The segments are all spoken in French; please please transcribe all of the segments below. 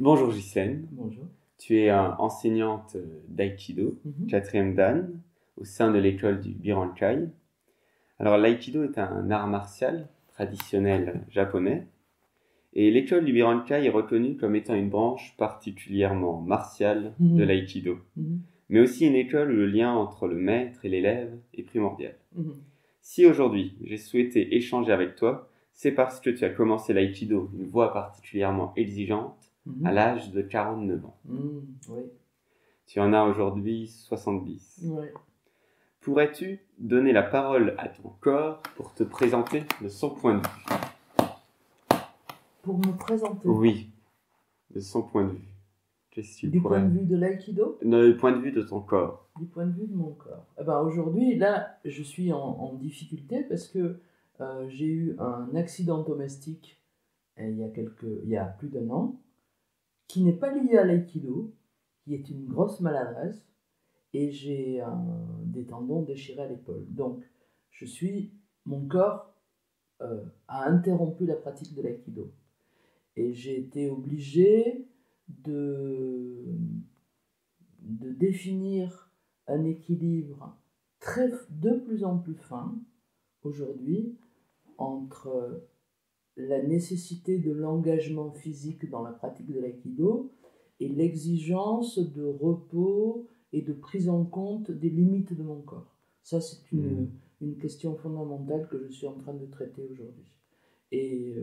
Bonjour Ghislaine, Bonjour. tu es enseignante d'aïkido, Mhm. 4e dan, au sein de l'école du Birankai. Alors l'aïkido est un art martial traditionnel japonais, et l'école du Birankai est reconnue comme étant une branche particulièrement martiale de l'aïkido, mais aussi une école où le lien entre le maître et l'élève est primordial. Si aujourd'hui j'ai souhaité échanger avec toi, c'est parce que tu as commencé l'aïkido d'une voie particulièrement exigeante à l'âge de 49 ans. Oui. Tu en as aujourd'hui 70. Oui. Pourrais-tu donner la parole à ton corps pour te présenter de son point de vue? Pour me présenter? Oui, de son point de vue. Du point de vue de l'aïkido? Du point de vue de ton corps. Du point de vue de mon corps. Eh ben, aujourd'hui, là, je suis en difficulté parce que j'ai eu un accident domestique il y a plus d'1 an, qui n'est pas lié à l'aïkido, qui est une grosse maladresse, et j'ai des tendons déchirés à l'épaule. Donc, mon corps a interrompu la pratique de l'aïkido. Et j'ai été obligé de définir un équilibre de plus en plus fin aujourd'hui entre la nécessité de l'engagement physique dans la pratique de l'aïkido et l'exigence de repos et de prise en compte des limites de mon corps. Ça, c'est une question fondamentale que je suis en train de traiter aujourd'hui. Et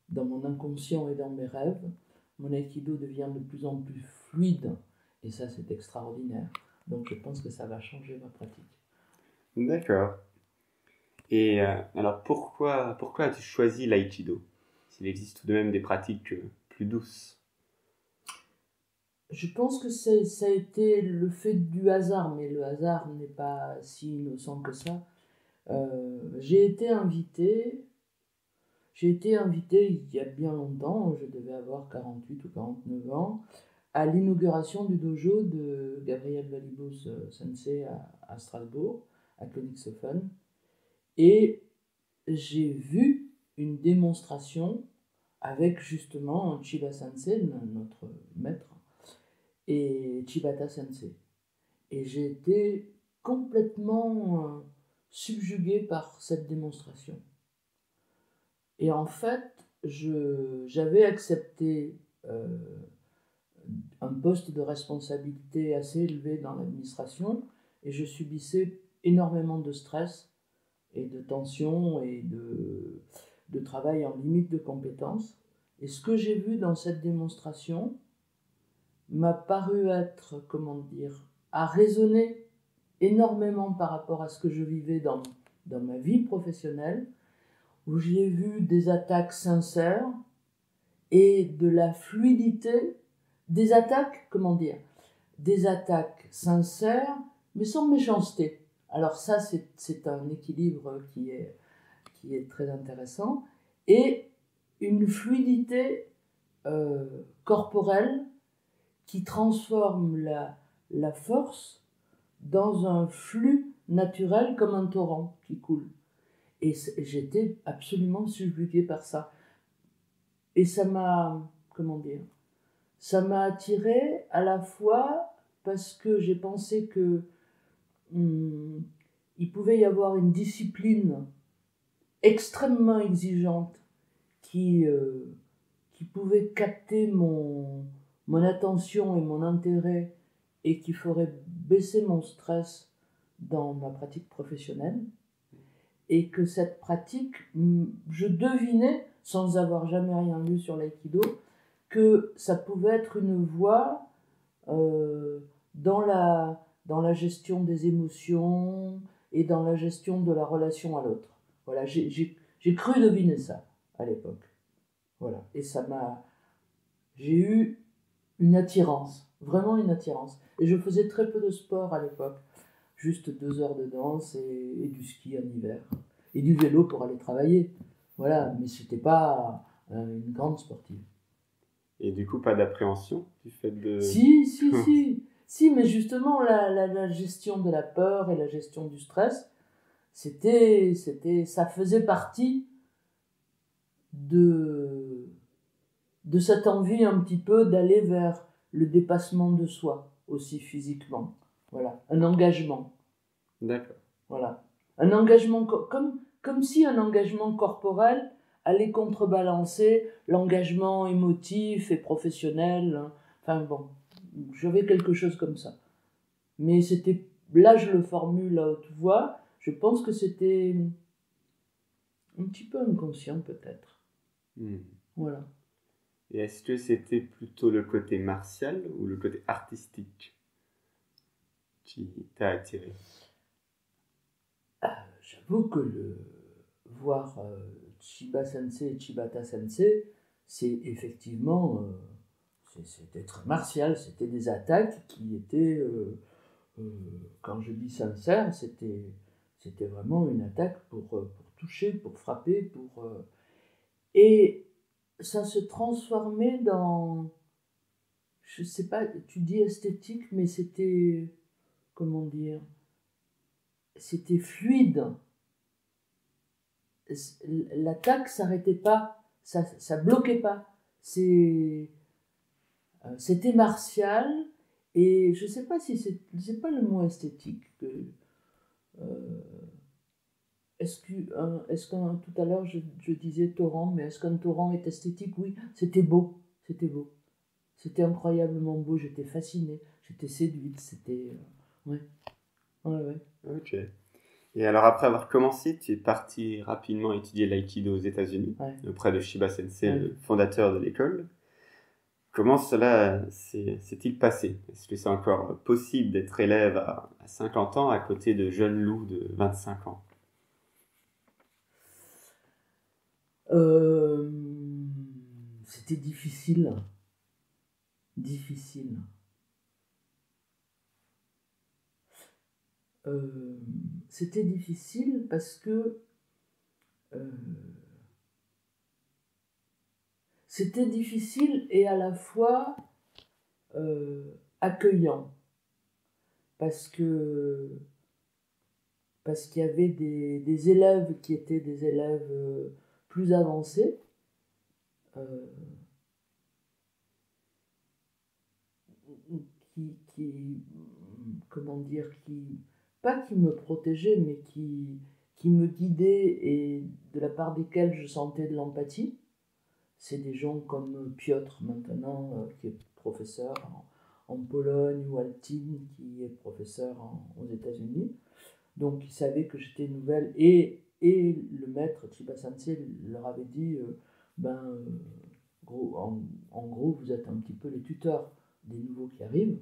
dans mon inconscient et dans mes rêves, mon aïkido devient de plus en plus fluide. Et ça, c'est extraordinaire. Donc, je pense que ça va changer ma pratique. D'accord. Et alors, pourquoi as-tu choisi l'aïkido, s'il existe tout de même des pratiques plus douces? Je pense que ça a été le fait du hasard, mais le hasard n'est pas si innocent que ça. J'ai été invité il y a bien longtemps, je devais avoir 48 ou 49 ans, à l'inauguration du dojo de Gabriel Valibos Sensei à Strasbourg, à Königshofen. Et j'ai vu une démonstration avec justement Chiba Sensei, notre maître, et Chibata Sensei. Et j'ai été complètement subjugué par cette démonstration. Et en fait, j'avais accepté un poste de responsabilité assez élevé dans l'administration et je subissais énormément de stress et de tension et de travail en limite de compétences. Et ce que j'ai vu dans cette démonstration m'a paru être, à résonner énormément par rapport à ce que je vivais dans ma vie professionnelle, où j'ai vu des attaques sincères et de la fluidité, des attaques sincères, mais sans méchanceté. Alors ça, c'est un équilibre qui est très intéressant, et une fluidité corporelle qui transforme la force dans un flux naturel comme un torrent qui coule. Et j'étais absolument subjuguée par ça. Et ça m'a, ça m'a attirée à la fois parce que j'ai pensé que il pouvait y avoir une discipline extrêmement exigeante qui pouvait capter mon attention et mon intérêt et qui ferait baisser mon stress dans ma pratique professionnelle. Et que cette pratique, je devinais, sans avoir jamais rien lu sur l'aïkido, que ça pouvait être une voie dans la gestion des émotions et dans la gestion de la relation à l'autre. Voilà, j'ai cru deviner ça à l'époque. Voilà, et j'ai eu une attirance, vraiment une attirance. Et je faisais très peu de sport à l'époque, juste 2 heures de danse et du ski en hiver. Et du vélo pour aller travailler. Voilà, mais c'était pas une grande sportive. Et du coup, pas d'appréhension du fait de... Si, mais justement, la gestion de la peur et la gestion du stress, ça faisait partie de de cette envie un petit peu d'aller vers le dépassement de soi, aussi physiquement. Voilà, un engagement. D'accord. Voilà. Un engagement, comme si un engagement corporel allait contrebalancer l'engagement émotif et professionnel. Hein. Enfin bon, j'avais quelque chose comme ça. Mais c'était, là je le formule à haute voix, je pense que c'était un petit peu inconscient peut-être. Voilà. Et est-ce que c'était plutôt le côté martial ou le côté artistique qui t'a attiré? J'avoue que voir Chiba Sensei et Chibata Sensei, c'est effectivement, c'était très martial, c'était des attaques qui étaient, quand je dis sincère, c'était vraiment une attaque pour toucher, pour frapper, et ça se transformait dans, je sais pas, tu dis esthétique, mais c'était, comment dire, c'était fluide. L'attaque s'arrêtait pas, ça bloquait pas. C'était martial et je sais pas si c'est pas le mot esthétique. Est-ce qu'un tout à l'heure je disais torrent, mais est-ce qu'un torrent est esthétique? Oui, c'était beau, c'était incroyablement beau. J'étais fascinée, j'étais séduite, c'était ouais. Ok. Et alors après avoir commencé, tu es parti rapidement étudier l'aïkido aux États-Unis, auprès de Shiba Sensei, le fondateur de l'école. Comment cela s'est-il passé? Est-ce que c'est encore possible d'être élève à 50 ans à côté de jeunes loups de 25 ans? C'était difficile. C'était difficile parce que c'était difficile et à la fois accueillant parce qu'il y avait des élèves qui étaient des élèves plus avancés qui comment dire, pas qui me protégeaient, mais qui me guidaient et de la part desquels je sentais de l'empathie. C'est des gens comme Piotr maintenant, qui est professeur en Pologne, ou Altin, qui est professeur aux États-Unis. Donc ils savaient que j'étais nouvelle et le maître Chiba Sensei leur avait dit en gros, vous êtes un petit peu les tuteurs des nouveaux qui arrivent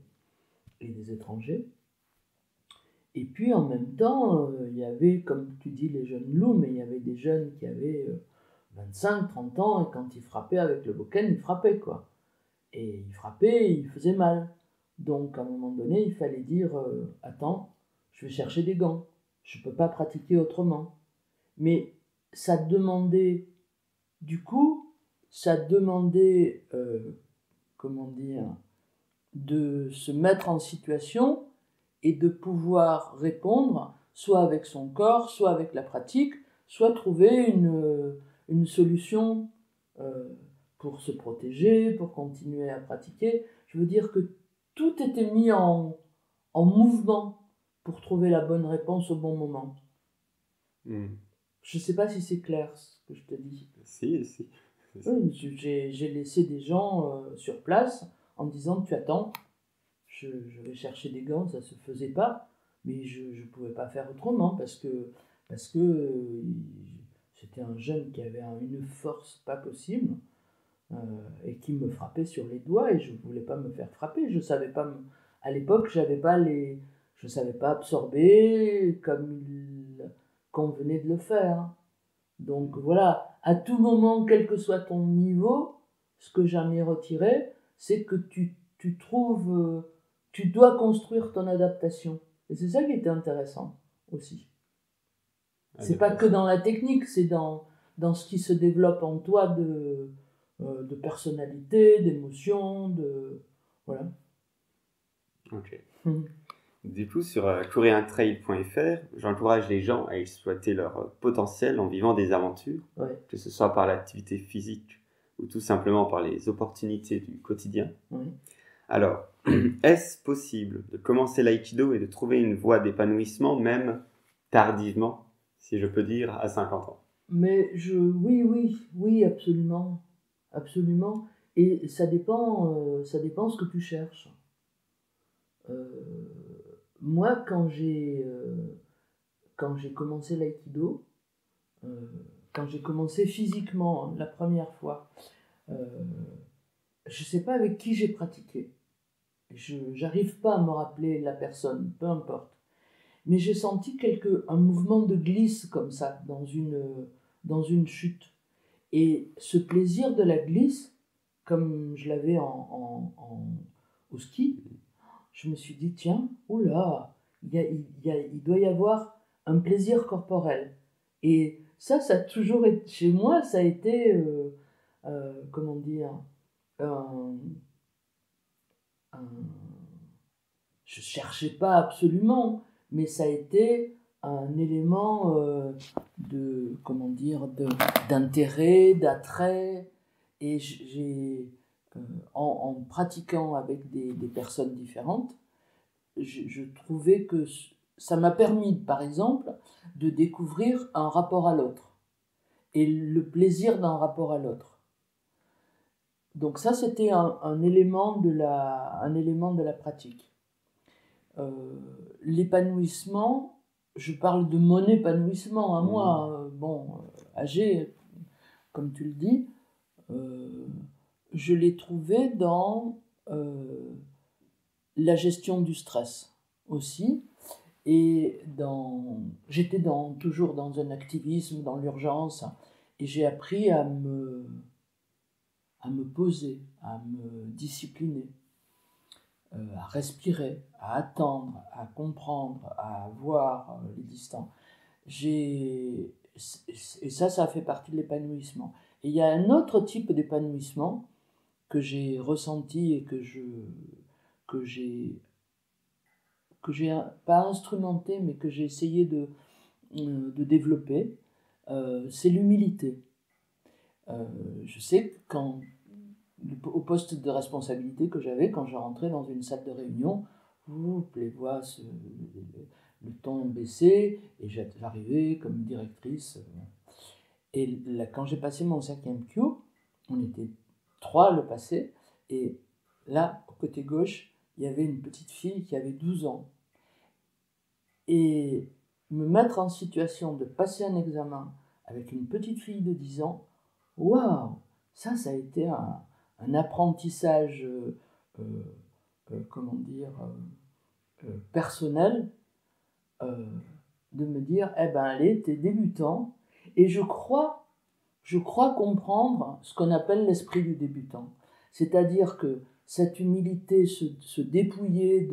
et des étrangers. Et puis en même temps, il y avait, comme tu dis, les jeunes loups, mais il y avait des jeunes qui avaient 25, 30 ans, et quand ils frappaient avec le bokken, ils frappaient, quoi. Et ils frappaient, et ils faisaient mal. Donc à un moment donné, il fallait dire attends, je vais chercher des gants, je ne peux pas pratiquer autrement. Mais ça demandait, du coup, comment dire, de se mettre en situation et de pouvoir répondre soit avec son corps, soit avec la pratique, soit trouver une solution pour se protéger, pour continuer à pratiquer. Je veux dire que tout était mis en mouvement pour trouver la bonne réponse au bon moment. Je ne sais pas si c'est clair ce que je te dis. Si. Oui, j'ai laissé des gens sur place en me disant tu attends, je vais chercher des gants, ça ne se faisait pas, mais je ne pouvais pas faire autrement parce que c'était un jeune qui avait une force pas possible et qui me frappait sur les doigts et je ne voulais pas me faire frapper. Je savais pas à l'époque, je ne savais pas absorber comme il convenait de le faire. Donc voilà, à tout moment, quel que soit ton niveau, ce que j'en ai retiré, c'est que tu trouves, tu dois construire ton adaptation. Et c'est ça qui était intéressant aussi. C'est pas que dans la technique, c'est dans ce qui se développe en toi de personnalité, d'émotion, voilà. Ok. Du coup, sur koreantrail.fr, j'encourage les gens à exploiter leur potentiel en vivant des aventures, que ce soit par l'activité physique ou tout simplement par les opportunités du quotidien. Oui. Alors, est-ce possible de commencer l'aïkido et de trouver une voie d'épanouissement, même tardivement, si je peux dire, à 50 ans? Mais oui, absolument. Absolument. Et ça dépend ce que tu cherches. Moi, quand j'ai commencé l'aïkido, quand j'ai commencé physiquement, hein, la première fois, je ne sais pas avec qui j'ai pratiqué. Je n'arrive pas à me rappeler la personne, peu importe. Mais j'ai senti un mouvement de glisse comme ça, dans une chute. Et ce plaisir de la glisse, comme je l'avais au ski, je me suis dit, tiens, oula, il doit y avoir un plaisir corporel. Et ça a toujours été, chez moi, ça a été, comment dire, un, un- je cherchais pas absolument, mais ça a été un élément comment dire, d'intérêt, d'attrait. Et en pratiquant avec des personnes différentes, je trouvais que ça m'a permis, par exemple, de découvrir un rapport à l'autre et le plaisir d'un rapport à l'autre. Donc ça, c'était un élément de la pratique. L'épanouissement, je parle de mon épanouissement à moi, âgé, comme tu le dis, je l'ai trouvé dans la gestion du stress aussi. Et j'étais toujours dans un activisme, dans l'urgence, et j'ai appris à me poser, à me discipliner, à respirer, à attendre, à comprendre, à voir les distants. Et ça a fait partie de l'épanouissement. Et il y a un autre type d'épanouissement que j'ai ressenti et que j'ai pas instrumenté, mais que j'ai essayé de développer, c'est l'humilité. Je sais que au poste de responsabilité que j'avais, quand je rentrais dans une salle de réunion, les voix, le ton baissé, et j'arrivais comme directrice. Et là, quand j'ai passé mon 5e Q, on était 3 à le passer, et là, côté gauche, il y avait une petite fille qui avait 12 ans. Et me mettre en situation de passer un examen avec une petite fille de 10 ans, waouh, ça a été un apprentissage, comment dire, personnel, de me dire, eh ben allez, t'es débutant, et je crois comprendre ce qu'on appelle l'esprit du débutant. C'est-à-dire que cette humilité, se dépouiller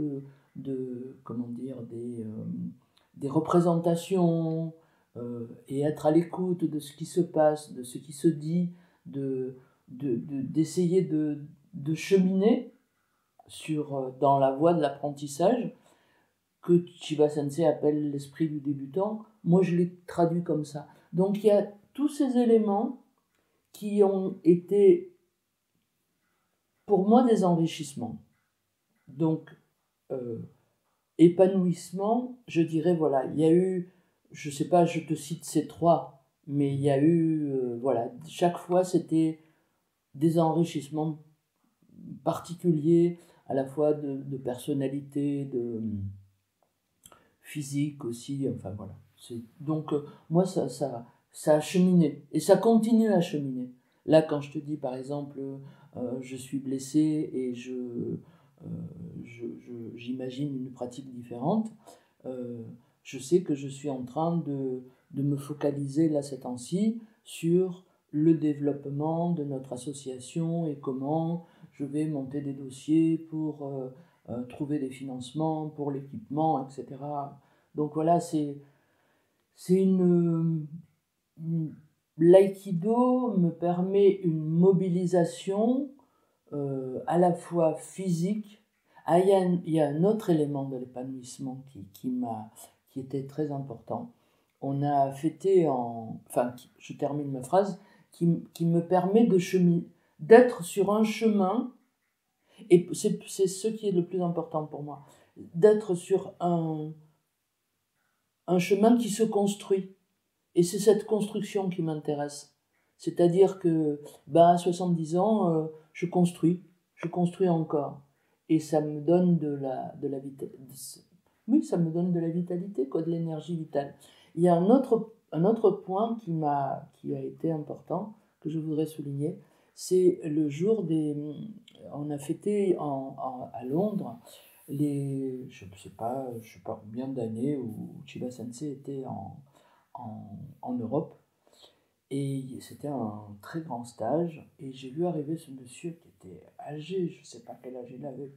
comment dire, des représentations, et être à l'écoute de ce qui se passe, de ce qui se dit, d'essayer de cheminer dans la voie de l'apprentissage, que Chiba Sensei appelle l'esprit du débutant. Moi, je l'ai traduit comme ça. Donc, il y a tous ces éléments qui ont été, pour moi, des enrichissements. Donc, épanouissement, je dirais, voilà, il y a eu, je sais pas, je te cite ces 3, mais il y a eu, voilà, chaque fois, c'était des enrichissements particuliers, à la fois de personnalité, de physique aussi, enfin voilà. Donc, moi, ça a cheminé, et ça continue à cheminer. Là, quand je te dis, par exemple, je suis blessé et j'imagine une pratique différente, je sais que je suis en train de me focaliser, là, ces temps-ci, sur le développement de notre association et comment je vais monter des dossiers pour trouver des financements pour l'équipement, etc. Donc voilà, c'est l'aïkido me permet une mobilisation à la fois physique. Ah, il y a un autre élément de l'épanouissement qui était très important. On a fêté je termine ma phrase, qui me permet d'être sur un chemin, et c'est ce qui est le plus important pour moi, d'être sur un chemin qui se construit. Et c'est cette construction qui m'intéresse. C'est-à-dire que, à 70 ans, je construis encore. Et ça me donne de la vitalité. Oui, ça me donne de la vitalité, quoi, de l'énergie vitale. Il y a un autre point qui a été important, que je voudrais souligner, c'est le jour on a fêté à Londres je ne sais pas combien d'années où Chiba Sensei était en Europe. Et c'était un très grand stage. Et j'ai vu arriver ce monsieur qui était âgé, je ne sais pas quel âge il avait.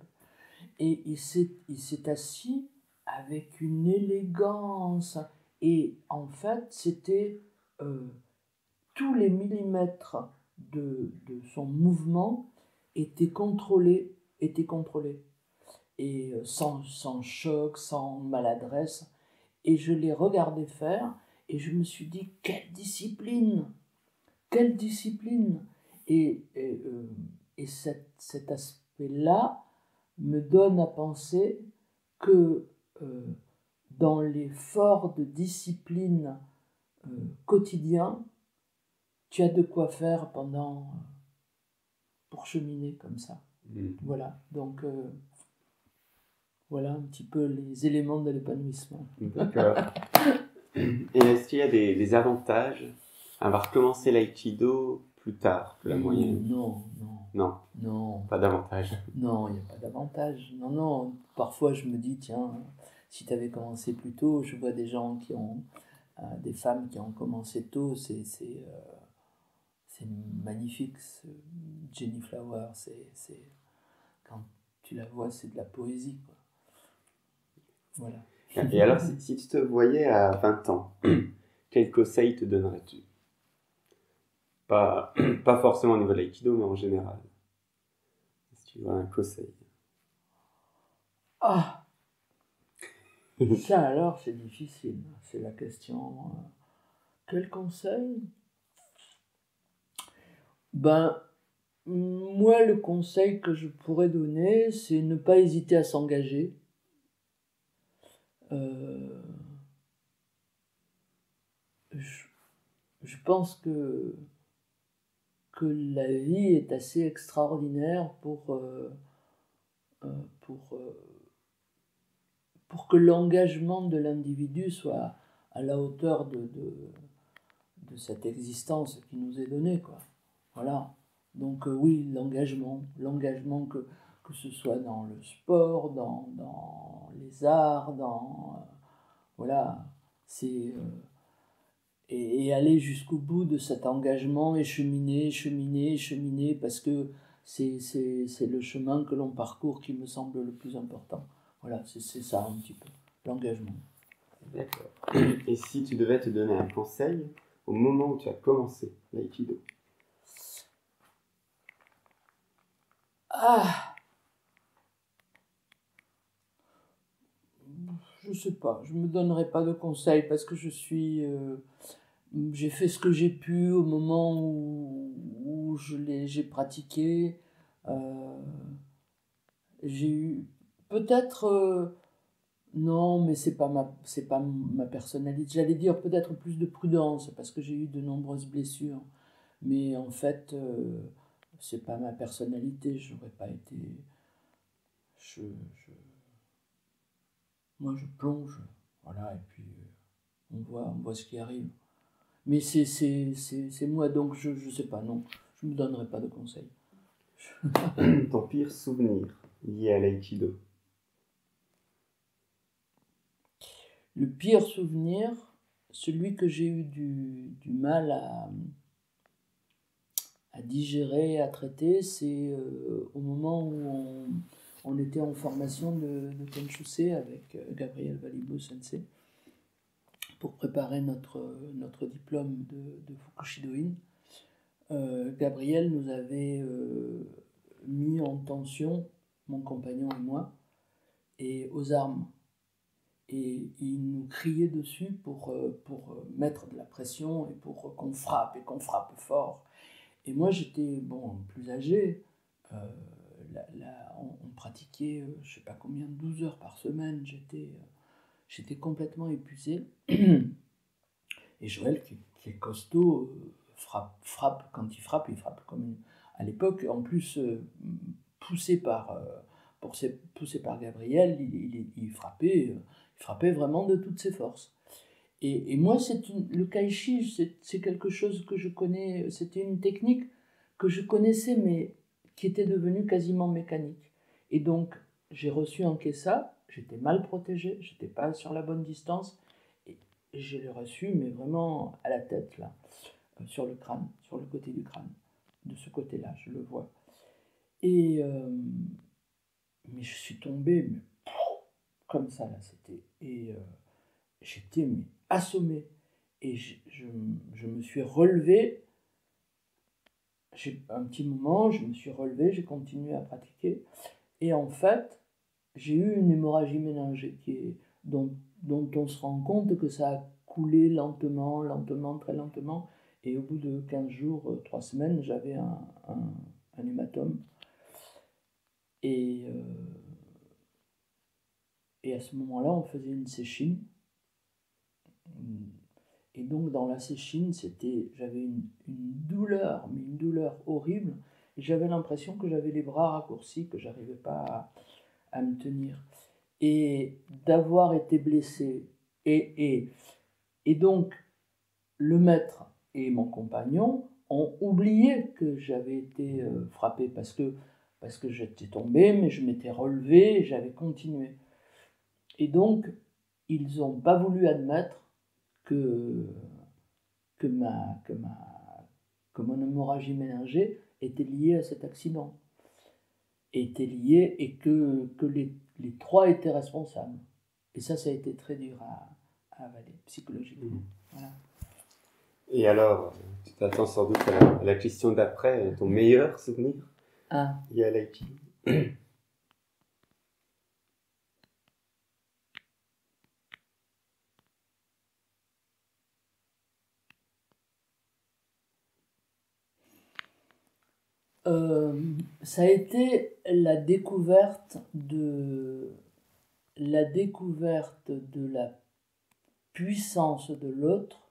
Et il s'est assis avec une élégance. Et en fait, c'était tous les millimètres de son mouvement étaient contrôlés. Et sans choc, sans maladresse. Et je l'ai regardé faire. Et je me suis dit, quelle discipline! Quelle discipline! Et cet aspect-là me donne à penser que dans l'effort de discipline quotidien, tu as de quoi faire pour cheminer comme ça. Voilà, donc voilà un petit peu les éléments de l'épanouissement. D'accord. Et est-ce qu'il y a des avantages à avoir commencé l'aïkido plus tard que la moyenne? Non. Pas d'avantage. Non, il n'y a pas d'avantage. Non. Parfois, je me dis, tiens, si tu avais commencé plus tôt, je vois des gens des femmes qui ont commencé tôt, c'est magnifique. Jenny Flower, quand tu la vois, c'est de la poésie, quoi. Voilà. Et alors, si tu te voyais à 20 ans, quel conseil te donnerais-tu? Pas forcément au niveau de l'aïkido, mais en général. Si tu vois un conseil. Ah! Ça alors, c'est difficile. C'est la question. Quel conseil? Moi, le conseil que je pourrais donner, c'est ne pas hésiter à s'engager. Je pense que la vie est assez extraordinaire pour que l'engagement de l'individu soit à la hauteur de cette existence qui nous est donnée, quoi. Voilà. Donc oui, l'engagement que ce soit dans le sport, dans les arts, voilà, c'est et aller jusqu'au bout de cet engagement et cheminer, parce que c'est le chemin que l'on parcourt qui me semble le plus important. Voilà, c'est ça un petit peu, l'engagement. D'accord. Et si tu devais te donner un conseil au moment où tu as commencé l'aïkido? Je sais pas, je me donnerai pas de conseils parce que j'ai fait ce que j'ai pu au moment où j'ai pratiqué. J'ai eu peut-être non, mais c'est pas ma personnalité. J'allais dire peut-être plus de prudence parce que j'ai eu de nombreuses blessures. Mais en fait, c'est pas ma personnalité. J'aurais pas été. Moi, je plonge, voilà, et puis on voit ce qui arrive. Mais c'est moi, donc je sais pas, non, je me donnerai pas de conseils. Ton pire souvenir lié à l'aïkido? Le pire souvenir, celui que j'ai eu du mal à digérer, à traiter, c'est au moment où on était en formation de Tenshusei avec Gabriel Valibou Sensei pour préparer notre diplôme de Fukushidoin. Gabriel nous avait mis en tension, mon compagnon et moi, et aux armes. et il nous criait dessus pour mettre de la pression et pour qu'on frappe et qu'on frappe fort. Et moi j'étais plus âgé, on pratiquait je sais pas combien, 12 heures par semaine, j'étais complètement épuisé. Et Joël, qui est costaud, frappe, quand il frappe comme à l'époque, en plus poussé par Gabriel, il frappait vraiment de toutes ses forces. Et moi, le kaishi, c'est quelque chose que je connais, c'était une technique que je connaissais, mais qui était devenue quasiment mécanique. Et donc, j'ai reçu un kessa, j'étais mal protégé, j'étais pas sur la bonne distance, et je l'ai reçu, mais vraiment à la tête, là, sur le crâne, sur le côté du crâne, de ce côté-là, je le vois. Et mais je suis tombé, mais comme ça, là, c'était. Et j'étais assommé. Et je me suis relevé. Un petit moment, je me suis relevé, j'ai continué à pratiquer. Et en fait, j'ai eu une hémorragie méningée dont on se rend compte que ça a coulé lentement, très lentement. Et au bout de 15 jours, 3 semaines, j'avais un hématome. Et à ce moment-là, on faisait une séchine. Et donc, dans la séchine, j'avais une douleur, mais une douleur horrible. Et j'avais l'impression que j'avais les bras raccourcis, que j'arrivais pas à me tenir. Et d'avoir été blessé. Et donc, le maître et mon compagnon ont oublié que j'avais été frappé parce que j'étais tombé, mais je m'étais relevé et j'avais continué. Et donc, ils n'ont pas voulu admettre que mon hémorragie méningée était liée à cet accident. Était liée et que les trois étaient responsables. Et ça a été très dur à avaler psychologiquement. Voilà. Et alors, tu t'attends sans doute à la question d'après, ton meilleur souvenir lié à l'aïkido. Ça a été la découverte de la puissance de l'autre,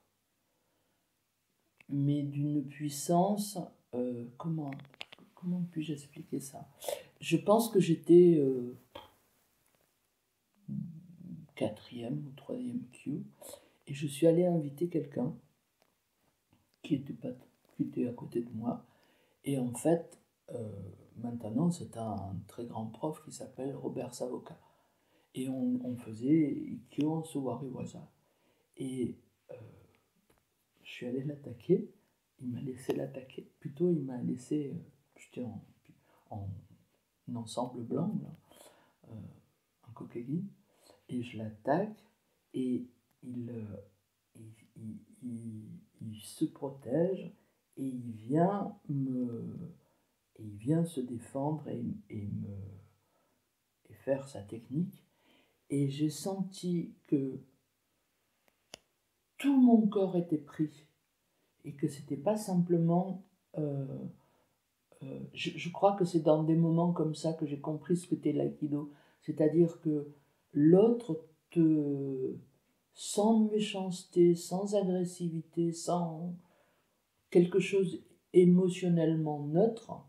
mais d'une puissance, comment puis-je expliquer ça? Je pense que j'étais 4e ou 3e Q, et je suis allé inviter quelqu'un qui était à côté de moi, et en fait, maintenant c'est un très grand prof qui s'appelle Robert Savoca, et on faisait Ikkyo Sowariwaza, et je suis allé l'attaquer, il m'a laissé l'attaquer, plutôt il m'a laissé, j'étais en ensemble blanc, là, en kokegi, et je l'attaque, et il se protège, et il vient se défendre et faire sa technique, et j'ai senti que tout mon corps était pris, et que c'était pas simplement... je crois que c'est dans des moments comme ça que j'ai compris ce que qu'était l'aïkido. C'est-à-dire que l'autre sans méchanceté, sans agressivité, sans quelque chose émotionnellement neutre,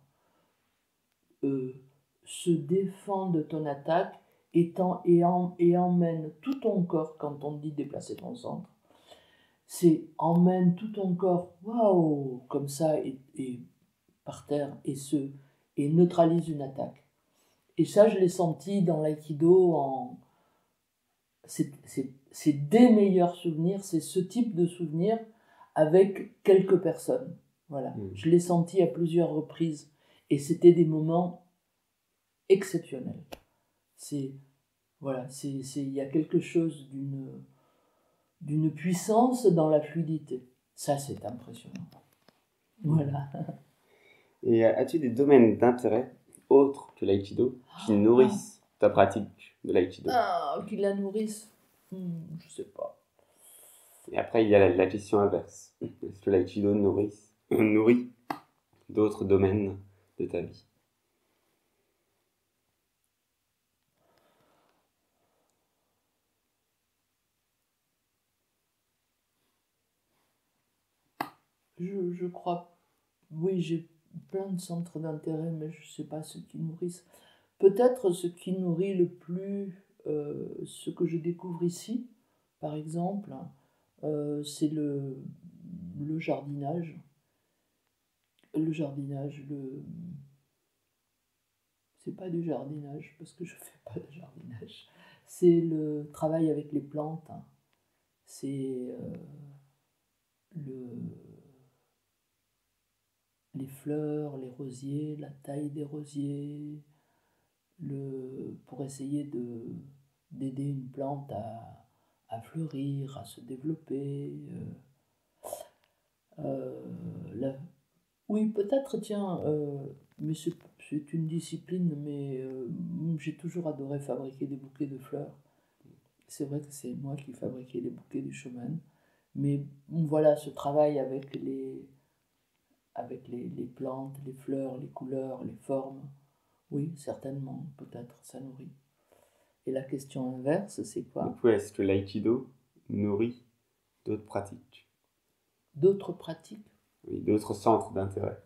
se défend de ton attaque et emmène tout ton corps, quand on dit déplacer ton centre, c'est emmène tout ton corps, waouh, comme ça, et par terre, et neutralise une attaque. Et ça, je l'ai senti dans l'aïkido, c'est des meilleurs souvenirs, c'est ce type de souvenirs avec quelques personnes. Voilà. Je l'ai senti à plusieurs reprises, et c'était des moments exceptionnels. Il y a quelque chose d'une puissance dans la fluidité. Ça, c'est impressionnant. Voilà. Et as-tu des domaines d'intérêt autres que l'aïkido qui nourrissent ta pratique de l'aïkido? Qui la nourrissent. Je sais pas. Et après, il y a la question inverse. Est-ce que l'aïkido nourrit d'autres domaines de ta vie? Je crois, oui, j'ai plein de centres d'intérêt, mais je sais pas ce qui nourrissent. Peut-être ce qui nourrit le plus ce que je découvre ici, par exemple, c'est le jardinage. Le jardinage, c'est pas du jardinage, parce que je fais pas de jardinage. C'est le travail avec les plantes. C'est le, les fleurs, les rosiers, la taille des rosiers, pour essayer d'aider une plante à fleurir, à se développer. Oui, peut-être, tiens, mais c'est une discipline, mais j'ai toujours adoré fabriquer des bouquets de fleurs. C'est vrai que c'est moi qui fabriquais les bouquets du chemin, mais voilà, ce travail avec les plantes, les fleurs, les couleurs, les formes, oui, certainement, peut-être, ça nourrit. Et la question inverse, c'est quoi? Donc, ouais, est-ce que l'aïkido nourrit d'autres pratiques? D'autres pratiques? Oui, d'autres centres d'intérêt.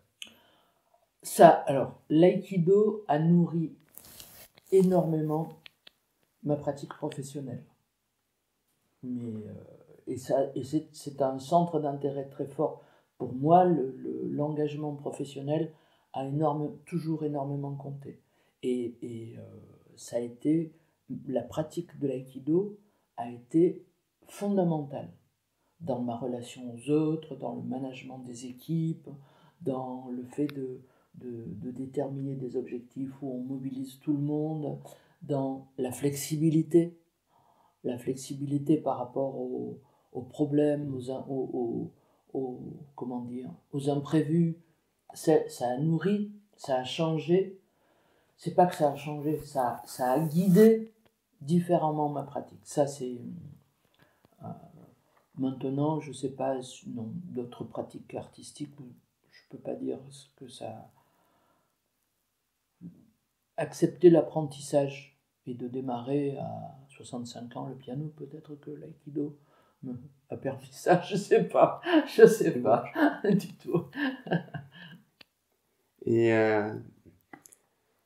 Ça, alors, l'aïkido a nourri énormément ma pratique professionnelle. Mais, et c'est un centre d'intérêt très fort. Pour moi, l'engagement professionnel a toujours énormément compté. Et ça a été, la pratique de l'aïkido a été fondamentale dans ma relation aux autres, dans le management des équipes, dans le fait de déterminer des objectifs où on mobilise tout le monde, dans la flexibilité par rapport aux problèmes, comment dire, aux imprévus. Ça a nourri, ça a changé. C'est pas que ça a changé, ça a guidé différemment ma pratique. Ça, c'est... Maintenant, je sais pas, non, d'autres pratiques artistiques, je peux pas dire ce que ça... Accepter l'apprentissage et de démarrer à 65 ans le piano, peut-être que l'aïkido a permis ça, je sais pas du tout. Et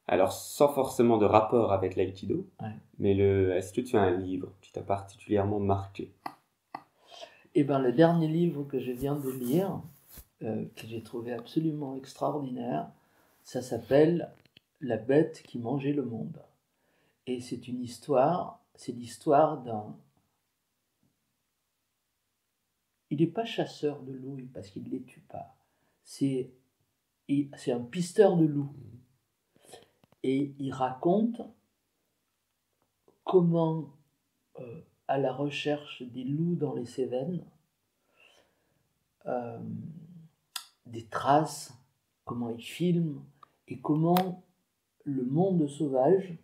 alors, sans forcément de rapport avec l'aïkido, Ouais. mais est-ce que tu as un livre qui t'a particulièrement marqué? Et ben, le dernier livre que je viens de lire, que j'ai trouvé absolument extraordinaire, ça s'appelle La bête qui mangeait le monde. Et c'est l'histoire d'un... Il n'est pas chasseur de loups parce qu'il ne les tue pas. C'est un pisteur de loups. Et il raconte comment, à la recherche des loups dans les Cévennes, des traces, comment il filme, et comment le monde sauvage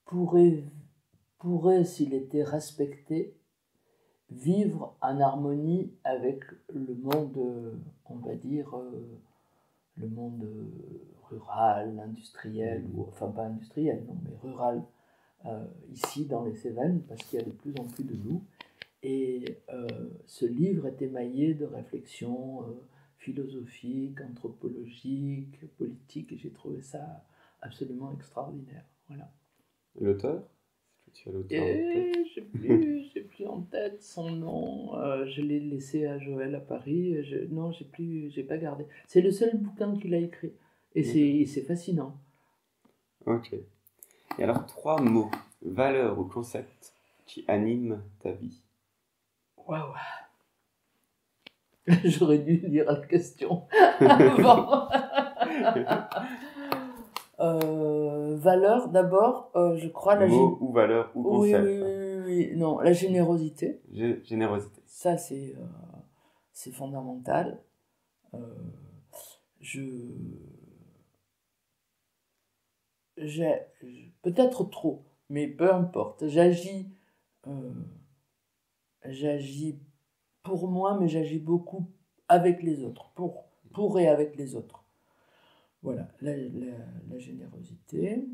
pourrait s'il était respecté, vivre en harmonie avec le monde, on va dire, le monde rural, industriel, ou enfin pas industriel, non, mais rural, ici dans les Cévennes, parce qu'il y a de plus en plus de loups. Et ce livre est émaillé de réflexions philosophiques, anthropologiques, politiques, et j'ai trouvé ça absolument extraordinaire. Voilà. L'auteur? Est-ce que tu as l'auteur en Et tête? j'ai plus en tête son nom. Je l'ai laissé à Joël à Paris. Non, j'ai pas gardé. C'est le seul bouquin qu'il a écrit. Et c'est fascinant. Ok. Et alors, 3 mots, valeurs ou concepts qui animent ta vie? Waouh! J'aurais dû lire la question avant. Valeur, d'abord, je crois Mots ou valeurs ou concepts? Oui. Non, la générosité. Générosité. Ça, c'est fondamental. Peut-être trop, mais peu importe. J'agis j'agis pour moi, mais j'agis beaucoup avec les autres, pour et avec les autres. Voilà, la générosité.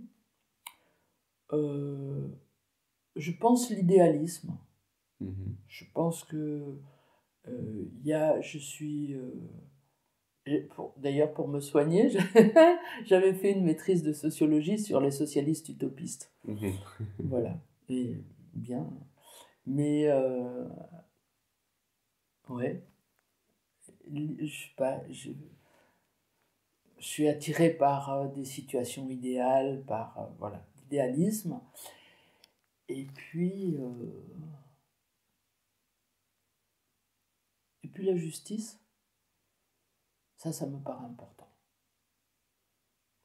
Je pense l'idéalisme. Je pense que je suis... D'ailleurs, pour me soigner, j'avais fait une maîtrise de sociologie sur les socialistes utopistes. Voilà, et bien. Mais, ouais, je sais pas, je suis attiré par des situations idéales, par voilà, l'idéalisme. Et puis la justice, ça me paraît important.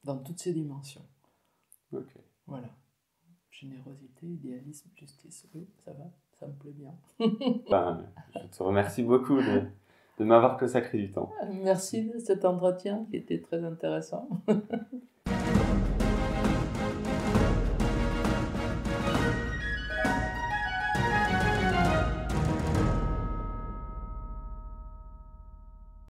Dans toutes ses dimensions. Ok. Voilà. Générosité, idéalisme, justice. Oui, ça va, ça me plaît bien. Ben, je te remercie beaucoup de m'avoir consacré du temps. Merci de cet entretien qui était très intéressant.